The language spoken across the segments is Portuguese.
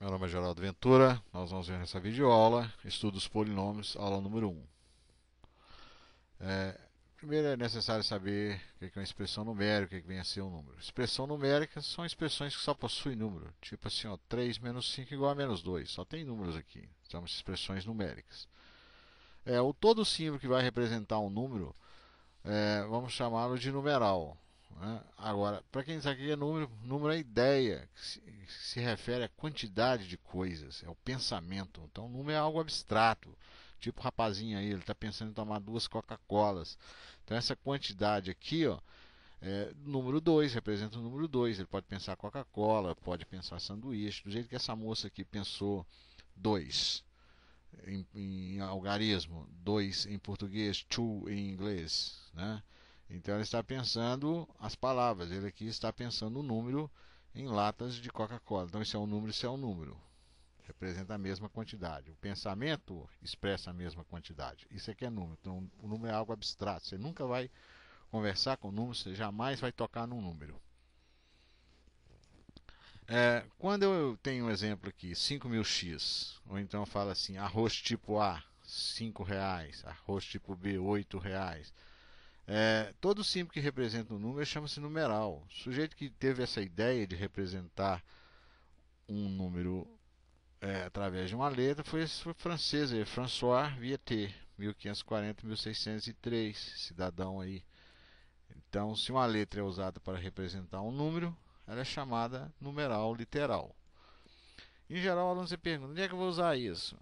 Meu nome é Geraldo Ventura, nós vamos ver nessa videoaula Estudos Polinômios, aula número 1. Primeiro é necessário saber o que é uma expressão numérica, o que vem a ser um número. Expressão numérica são expressões que só possuem número, tipo assim, ó, 3 menos 5 igual a menos 2, só tem números aqui, são expressões numéricas. O todo símbolo que vai representar um número, vamos chamá-lo de numeral. Né? Agora, para quem sabe o que é número, número é ideia, que se refere à quantidade de coisas, é o pensamento. Então, número é algo abstrato. Tipo o rapazinho aí, ele está pensando em tomar 2 Coca-Colas. Então, essa quantidade aqui, ó, número 2, representa o número 2. Ele pode pensar Coca-Cola, pode pensar sanduíche. Do jeito que essa moça aqui pensou 2 em algarismo, 2 em português, two em inglês, né? Então ele está pensando as palavras, ele aqui está pensando o número em latas de Coca-Cola. Então isso é um número, isso é um número. Representa a mesma quantidade. O pensamento expressa a mesma quantidade. Isso aqui é número. Então o número é algo abstrato. Você nunca vai conversar com números, você jamais vai tocar num número. Quando eu tenho um exemplo aqui, 5.000x, ou então fala assim, arroz tipo A, R$ 5, arroz tipo B, R$ 8. Todo símbolo que representa um número chama-se numeral. O sujeito que teve essa ideia de representar um número através de uma letra foi o francês, François Vieutet, 1540-1603, cidadão aí. Então, se uma letra é usada para representar um número, ela é chamada numeral literal. Em geral, o aluno se pergunta: onde é que eu vou usar isso?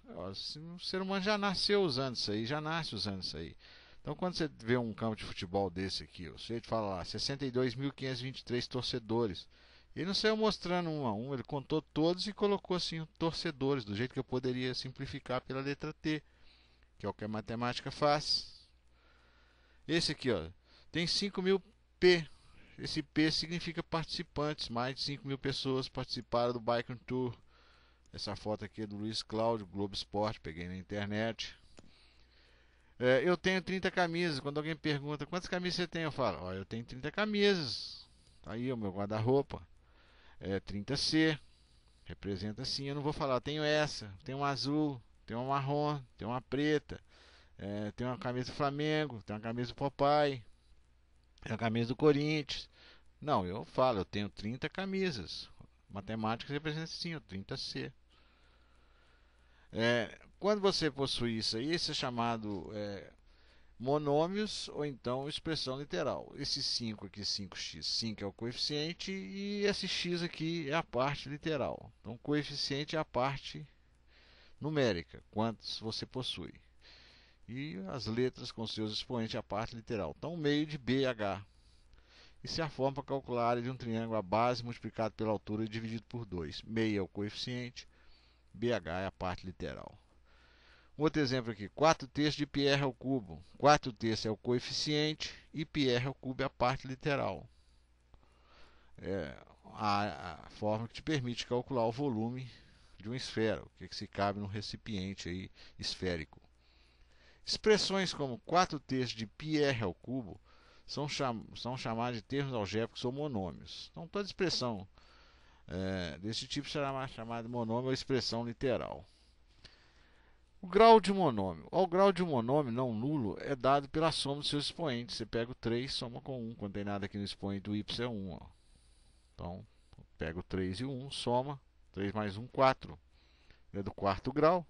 O ser humano já nasceu usando isso aí, já nasce usando isso aí. Então, quando você vê um campo de futebol desse aqui, o sujeito fala lá: 62.523 torcedores. Ele não saiu mostrando um a um, ele contou todos e colocou assim torcedores, do jeito que eu poderia simplificar pela letra T, que é o que a matemática faz. Esse aqui, ó, tem 5.000 P. Esse P significa participantes, mais de 5.000 pessoas participaram do Bike Tour. Essa foto aqui é do Luiz Cláudio, Globo Esporte, peguei na internet. Eu tenho 30 camisas. Quando alguém pergunta quantas camisas você tem, eu falo: ó, eu tenho 30 camisas. Tá aí o meu guarda-roupa. 30C. Representa assim. Eu não vou falar, tenho essa, tenho uma azul, tenho uma marrom, tenho uma preta. Tenho uma camisa do Flamengo, tenho uma camisa do Popeye, tenho uma camisa do Corinthians. Não, eu falo, eu tenho 30 camisas. Matemática representa assim, o 30C. Quando você possui isso aí, isso é chamado monômios ou então expressão literal. Esse 5 aqui, 5x, 5 é o coeficiente e esse x aqui é a parte literal. Então, coeficiente é a parte numérica, quantos você possui. E as letras com seus expoentes é a parte literal. Então, meio de BH. Isso é a forma para calcular a área de um triângulo, a base multiplicado pela altura e dividido por 2. Meio é o coeficiente, BH é a parte literal. Outro exemplo aqui, 4 terços de πr ao cubo. 4 terços é o coeficiente e πr ao cubo é a parte literal. É a forma que te permite calcular o volume de uma esfera, o que se cabe num recipiente aí esférico. Expressões como 4 terços de πr ao cubo são chamadas de termos algébricos ou monômios. Então, toda expressão desse tipo será chamada de monômio ou expressão literal. O grau de monômio. O grau de um monômio não nulo é dado pela soma dos seus expoentes. Você pega o 3, soma com 1. Quando tem nada aqui no expoente do y é 1. Ó. Então, pega o 3 e o 1, soma. 3 mais 1, 4. É do quarto grau.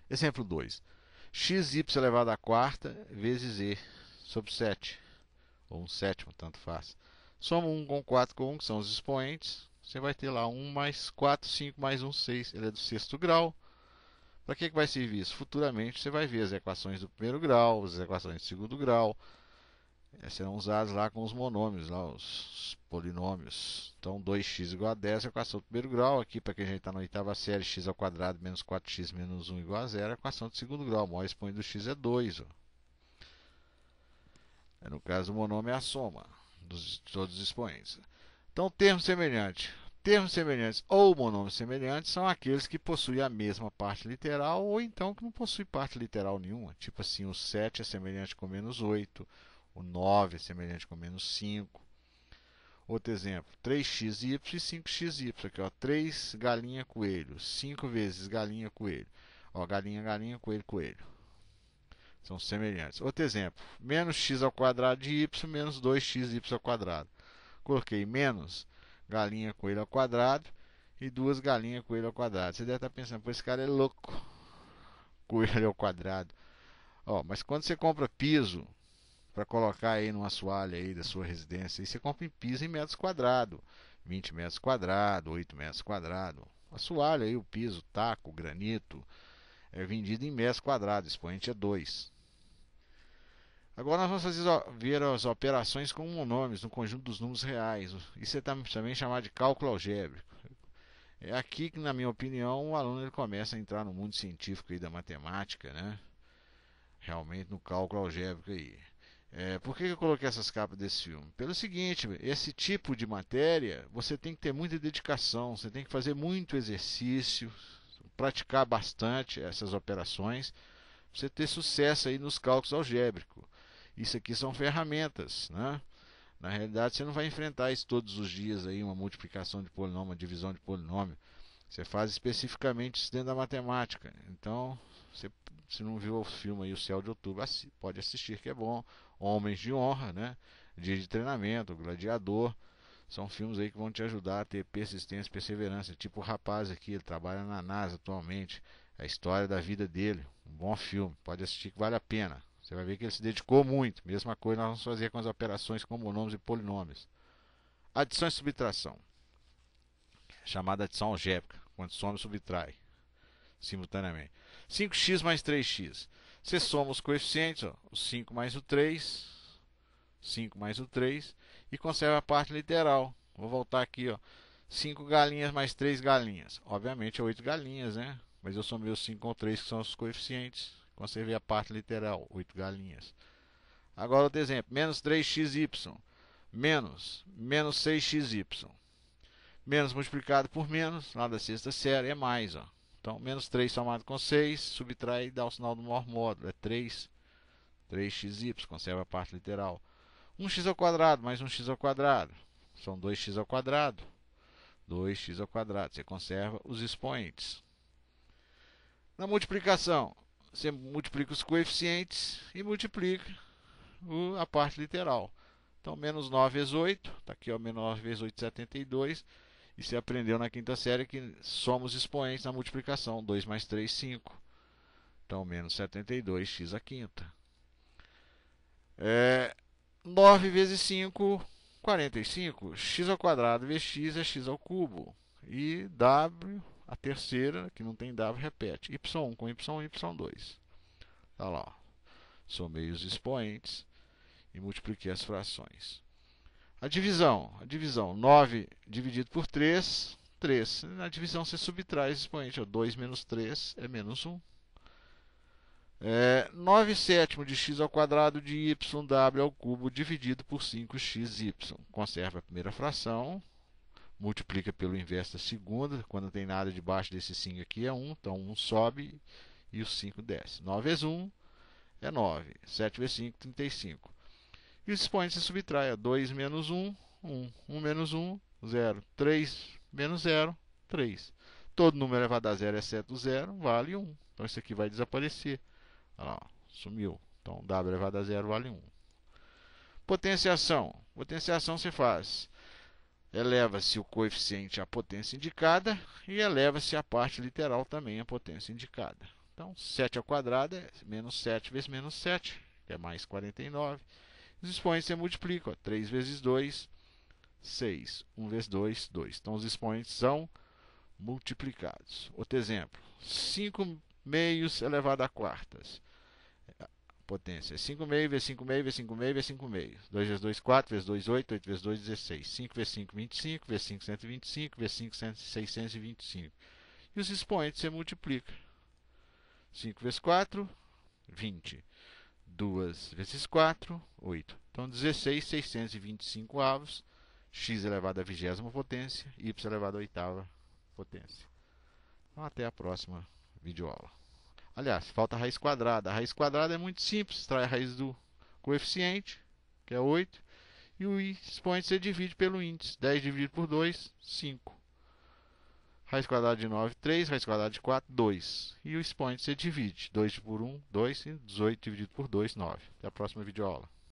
Exemplo 2. xy elevado à quarta vezes e sobre 7. Ou 1 sétimo, tanto faz. Soma 1 com 4 com 1, que são os expoentes. Você vai ter lá 1 mais 4, 5 mais 1, 6. Ele é do sexto grau. Para que vai servir isso? Futuramente você vai ver as equações do primeiro grau, as equações do segundo grau. Serão usadas lá com os monômios, lá, os polinômios. Então 2x igual a 10 é a equação do primeiro grau. Aqui, para quem já está na oitava série, x ao quadrado menos 4x menos 1 igual a 0 é a equação do segundo grau. O maior expoente do x é 2. Ó. No caso, o monômio é a soma de todos os expoentes. Então, termos semelhantes. Termos semelhantes ou monômios semelhantes são aqueles que possuem a mesma parte literal ou então que não possuem parte literal nenhuma. Tipo assim, o 7 é semelhante com menos 8, o 9 é semelhante com menos 5. Outro exemplo, 3xy e 5xy. Aqui, ó, 3 galinha, coelho. 5 vezes galinha, coelho. Ó, galinha, galinha, coelho, coelho. São semelhantes. Outro exemplo, menos x ao quadrado de y menos 2xy ao quadrado. Coloquei menos galinha, coelho ao quadrado e duas galinhas, coelho ao quadrado. Você deve estar pensando, pô, esse cara é louco. Coelho ao quadrado. Ó, mas quando você compra piso para colocar aí numa assoalho aí da sua residência, aí você compra em piso em metros quadrados, 20 metros quadrados, 8 metros quadrados. Assoalho aí, o piso, taco, granito, é vendido em metros quadrados, expoente é 2. Agora nós vamos ver as operações com monômios no conjunto dos números reais. Isso é também chamado de cálculo algébrico. É aqui que, na minha opinião, o aluno ele começa a entrar no mundo científico aí da matemática, né? Realmente no cálculo algébrico aí. Por que eu coloquei essas capas desse filme? Pelo seguinte, esse tipo de matéria você tem que ter muita dedicação, você tem que fazer muito exercício, praticar bastante essas operações, para você ter sucesso aí nos cálculos algébricos. Isso aqui são ferramentas, né? Na realidade, você não vai enfrentar isso todos os dias aí, uma multiplicação de polinômio, uma divisão de polinômio. Você faz especificamente isso dentro da matemática. Então, se não viu o filme aí, O Céu de Outubro, pode assistir que é bom. Homens de Honra, né? Dia de Treinamento, Gladiador. São filmes aí que vão te ajudar a ter persistência e perseverança. Tipo o rapaz aqui, ele trabalha na NASA atualmente. A história da vida dele. Um bom filme, pode assistir que vale a pena. Você vai ver que ele se dedicou muito. Mesma coisa nós vamos fazer com as operações com monômios e polinômios. Adição e subtração. Chamada adição algébrica, quando soma e subtrai simultaneamente. 5x mais 3x. Você soma os coeficientes, ó, o 5 mais o 3, 5 mais o 3, e conserva a parte literal. Vou voltar aqui, ó. 5 galinhas mais 3 galinhas. Obviamente é 8 galinhas, né? Mas eu somei os 5 com o 3, que são os coeficientes. Conservei a parte literal, 8 galinhas. Agora outro exemplo, menos 3xy, menos 6xy. Menos multiplicado por menos, lá da sexta série, é mais. Ó. Então, menos 3 somado com 6, subtrai e dá o sinal do maior módulo. É 3xy, conserva a parte literal. 1x ao quadrado mais 1x ao quadrado. São 2x ao quadrado. 2x ao quadrado. Você conserva os expoentes. Na multiplicação, você multiplica os coeficientes e multiplica a parte literal. Então, menos 9 vezes 8. Está aqui, ó, menos 9 vezes 8, 72. E você aprendeu na quinta série que somos expoentes na multiplicação. 2 mais 3, 5. Então, menos 72x à quinta. 9 vezes 5, 45. X ao quadrado vezes x é x ao cubo. E w, a terceira, que não tem w, repete. y1 com y1, y2. Tá lá. Ó. Somei os expoentes e multipliquei as frações. A divisão, 9 dividido por 3, 3. Na divisão você subtrai esse expoente, 2 menos 3 é menos 1. 9 sétimos de x ao quadrado de yw ao cubo dividido por 5xy. Conserva a primeira fração, multiplica pelo inverso da segunda, quando não tem nada debaixo desse 5 aqui é 1, então 1 sobe e o 5 desce. 9 vezes 1 é 9, 7 vezes 5, 35. E os expoentes se subtrai. 2 menos 1, 1. 1 menos 1, 0. 3 menos 0, 3. Todo número elevado a 0, exceto o 0, vale 1. Então isso aqui vai desaparecer. Olha lá, sumiu. Então w elevado a 0 vale 1. Potenciação. Potenciação se faz. Eleva-se o coeficiente à potência indicada e eleva-se a parte literal também à potência indicada. Então 7 ao quadrado é menos 7 vezes menos 7, que é mais 49. Os expoentes você multiplica. Ó. 3 vezes 2, 6. 1 vezes 2, 2. Então, os expoentes são multiplicados. Outro exemplo. 5 meios elevado a quartas. A potência é 5 meios vezes 5 meios vezes 5 meios vezes 5 meios. 2 vezes 2, 4. Vezes 2, 8. 8 vezes 2, 16. 5 vezes 5, 25. Vezes 5, 125. Vezes 5, 625. E os expoentes você multiplica. 5 vezes 4, 20. 2 vezes 4, 8. Então, 16,625 avos, x elevado à vigésima potência, y elevado à oitava potência. Então, até a próxima videoaula. Aliás, falta a raiz quadrada. A raiz quadrada é muito simples. Extrai a raiz do coeficiente, que é 8, E o expoente você divide pelo índice. 10 dividido por 2, 5. Raiz quadrada de 9, 3. Raiz quadrada de 4, 2. E o expoente você divide. 2 por 1, 2. E 18 dividido por 2, 9. Até a próxima videoaula.